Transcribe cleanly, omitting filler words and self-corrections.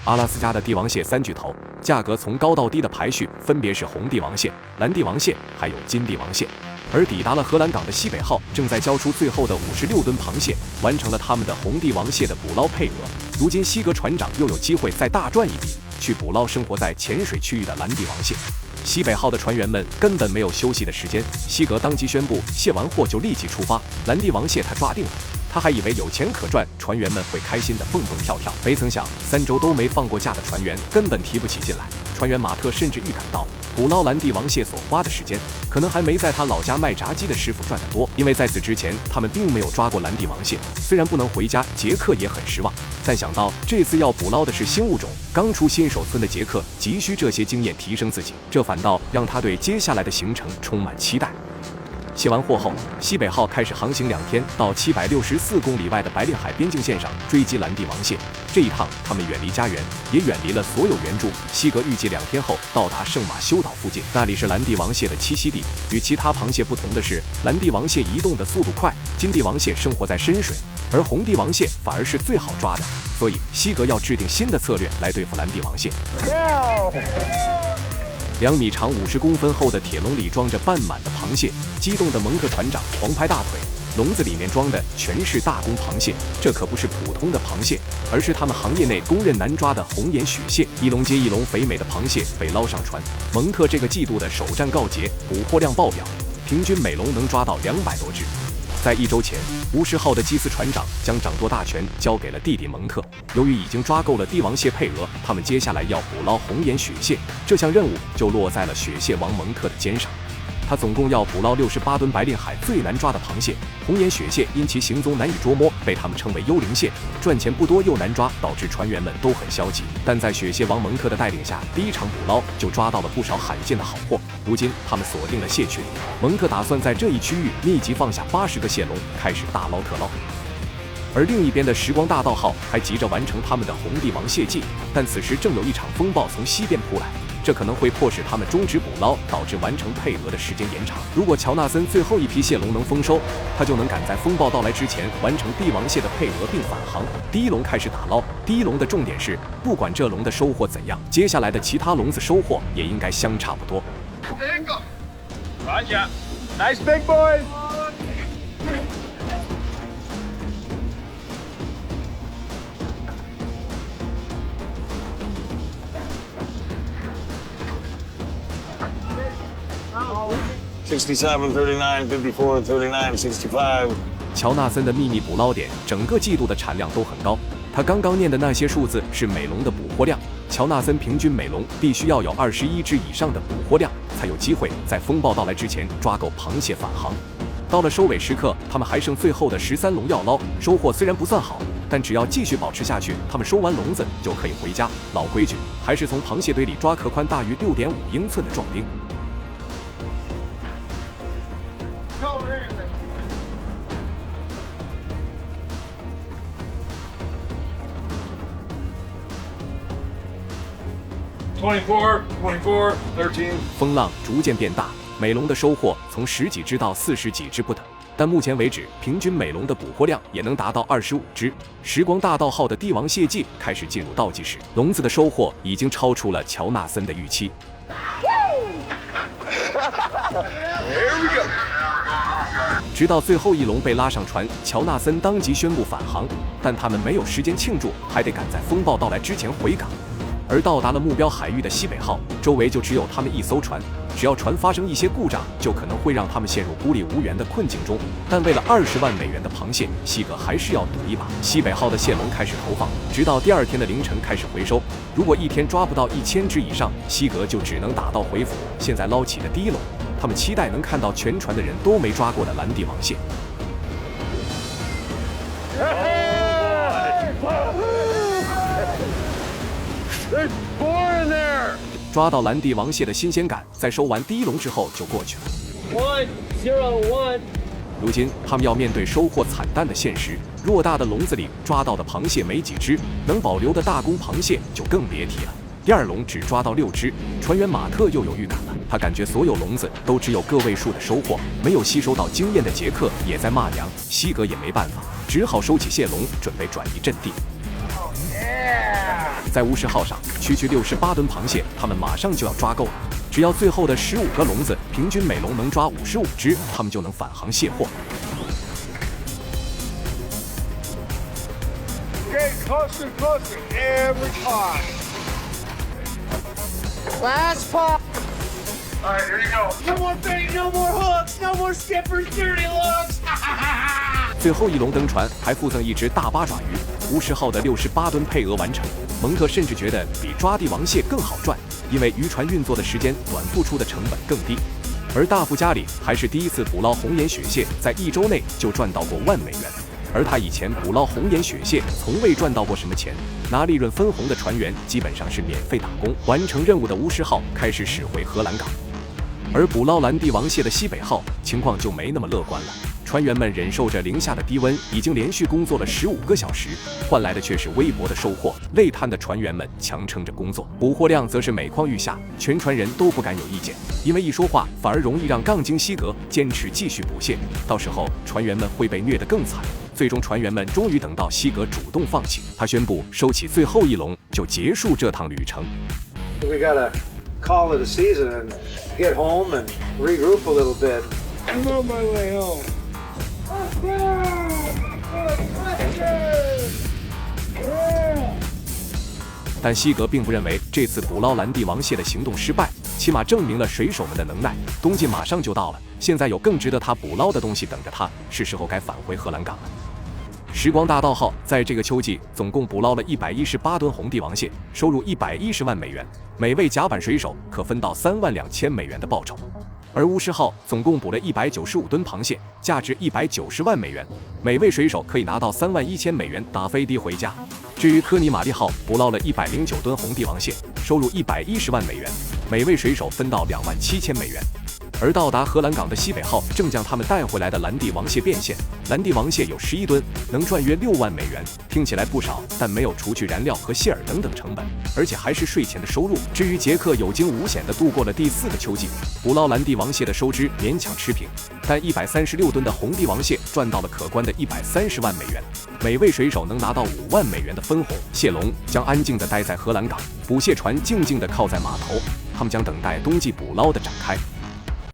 阿拉斯加的帝王蟹三巨头，价格从高到低的排序分别是红帝王蟹、蓝帝王蟹，还有金帝王蟹。而抵达了荷兰港的西北号正在交出最后的56吨螃蟹，完成了他们的红帝王蟹的捕捞配额。如今西格船长又有机会再大赚一笔，去捕捞生活在浅水区域的蓝帝王蟹。西北号的船员们根本没有休息的时间，西格当即宣布卸完货就立即出发。蓝帝王蟹他抓定了。他还以为有钱可赚，船员们会开心的蹦蹦跳跳，没曾想3周都没放过假的船员根本提不起劲来。船员马特甚至预感到，捕捞蓝帝王蟹所花的时间，可能还没在他老家卖炸鸡的师傅赚得多，因为在此之前他们并没有抓过蓝帝王蟹。虽然不能回家，杰克也很失望，但想到这次要捕捞的是新物种，刚出新手村的杰克急需这些经验提升自己，这反倒让他对接下来的行程充满期待。卸完货后，西北号开始航行2天，到764公里外的白令海边境线上追击蓝帝王蟹。这一趟，他们远离家园，也远离了所有援助。西格预计2天后到达圣马修岛附近，那里是蓝帝王蟹的栖息地。与其他螃蟹不同的是，蓝帝王蟹移动的速度快，金帝王蟹生活在深水，而红帝王蟹反而是最好抓的。所以，西格要制定新的策略来对付蓝帝王蟹。2米长50公分厚的铁笼里装着半满的螃蟹，激动的蒙特船长狂拍大腿。笼子里面装的全是大公螃蟹，这可不是普通的螃蟹，而是他们行业内公认难抓的红眼雪蟹。一笼接一笼肥美的螃蟹被捞上船，蒙特这个季度的首战告捷，捕获量爆表，平均每笼能抓到200多只。在1周前，50号的基斯船长将掌舵大权交给了弟弟蒙特。由于已经抓够了帝王蟹配额，他们接下来要捕捞红眼雪蟹，这项任务就落在了雪蟹王蒙特的肩上。他总共要捕捞68吨白令海最难抓的螃蟹。红眼雪蟹因其行踪难以捉摸，被他们称为幽灵蟹，赚钱不多又难抓，导致船员们都很消极。但在雪蟹王蒙特的带领下，第1场捕捞就抓到了不少罕见的好货。如今他们锁定了蟹群，蒙特打算在这一区域密集放下80个蟹笼，开始大捞特捞。而另一边的时光大盗号还急着完成他们的红帝王蟹季，但此时正有一场风暴从西边扑来，这可能会迫使他们终止捕捞，导致完成配额的时间延长。如果乔纳森最后一批蟹笼能丰收，他就能赶在风暴到来之前完成帝王蟹的配额并返航。第1笼开始打捞，第1笼的重点是，不管这笼的收获怎样，接下来的其他笼子收获也应该相差不多。Roger. Nice big boys. $67, $39, $54, $39, $65. 乔纳森的秘密捕捞点，整个季度的产量都很高。他刚刚念的那些数字是每笼的捕获量。乔纳森平均每笼必须要有21只以上的捕获量，才有机会在风暴到来之前抓够螃蟹返航。到了收尾时刻，他们还剩最后的13笼要捞，收获虽然不算好，但只要继续保持下去，他们收完笼子就可以回家。老规矩，还是从螃蟹堆里抓壳宽大于6.5英寸的壮丁。24, 24, 13. 风浪逐渐变大，每笼的收获从10几只到40几只不等，但目前为止，平均每笼的捕获量也能达到25只。时光大盗号的帝王蟹季开始进入倒计时，笼子的收获已经超出了乔纳森的预期。直到最后1笼被拉上船，乔纳森当即宣布返航，但他们没有时间庆祝，还得赶在风暴到来之前回港。而到达了目标海域的西北号，周围就只有他们1艘船，只要船发生一些故障，就可能会让他们陷入孤立无援的困境中。但为了20万美元的螃蟹，西格还是要赌一把。西北号的蟹笼开始投放，直到第2天的凌晨开始回收。如果1天抓不到1000只以上，西格就只能打道回府。现在捞起的第1笼，他们期待能看到全船的人都没抓过的蓝帝王蟹。抓到蓝帝王蟹的新鲜感，在收完第1笼之后就过去了。101。如今他们要面对收获惨淡的现实，偌大的笼子里抓到的螃蟹没几只，能保留的大公螃蟹就更别提了。第2笼只抓到6只，船员马特又有预感了，他感觉所有笼子都只有个位数的收获，没有吸收到经验的杰克也在骂娘，西格也没办法，只好收起蟹笼，准备转移阵地。在乌石号上，区68吨螃蟹，他们马上就要抓够了。只要最后的15个笼子，平均每笼能抓55只，他们就能返航卸货。Okay, closer and closer every pot. Last pop. All right, here you go. No more bait, no more hooks, no more skippers, dirty looks. 最后一笼登船还附赠一只大八爪鱼，乌石号的68吨配额完成。蒙特甚至觉得比抓帝王蟹更好赚，因为渔船运作的时间短，付出的成本更低。而大副家里还是第一次捕捞红眼雪蟹，在1周内就赚到过1万美元。而他以前捕捞红眼雪蟹从未赚到过什么钱，拿利润分红的船员基本上是免费打工。完成任务的乌石号开始驶回荷兰港，而捕捞蓝帝王蟹的西北号情况就没那么乐观了。船员们忍受着零下的低温，已经连续工作了15个小时，换来的却是微薄的收获。累瘫的船员们强撑着工作，捕获量则是每况愈下，全船人都不敢有意见，因为一说话反而容易让杠精西格坚持继续捕蟹，到时候船员们会被虐得更惨。最终，船员们终于等到西格主动放弃，他宣布收起最后一笼，就结束这趟旅程。We gotta call it a season and get home and regroup a little bit. I'm on my way home. 但西格并不认为这次捕捞蓝帝王蟹的行动失败，起码证明了水手们的能耐。冬季马上就到了，现在有更值得他捕捞的东西等着他，是时候该返回荷兰港了。时光大盗号在这个秋季总共捕捞了118吨红帝王蟹，收入110万美元，每位甲板水手可分到3万2千美元的报酬。而乌石号总共捕了195吨螃蟹，价值190万美元，每位水手可以拿到3万1千美元打飞的回家。至于科尼玛丽号捕捞了109吨红帝王蟹，收入110万美元，每位水手分到2万7千美元。而到达荷兰港的西北号正将他们带回来的蓝帝王蟹变现，蓝帝王蟹有11吨，能赚约6万美元，听起来不少，但没有除去燃料和谢尔等等成本，而且还是税前的收入。至于杰克有惊无险地度过了第4个秋季，捕捞蓝帝王蟹的收支勉强持平，但136吨的红帝王蟹赚到了可观的130万美元，每位水手能拿到5万美元的分红。蟹笼将安静地待在荷兰港，捕蟹船静静地靠在码头，他们将等待冬季捕捞的展开。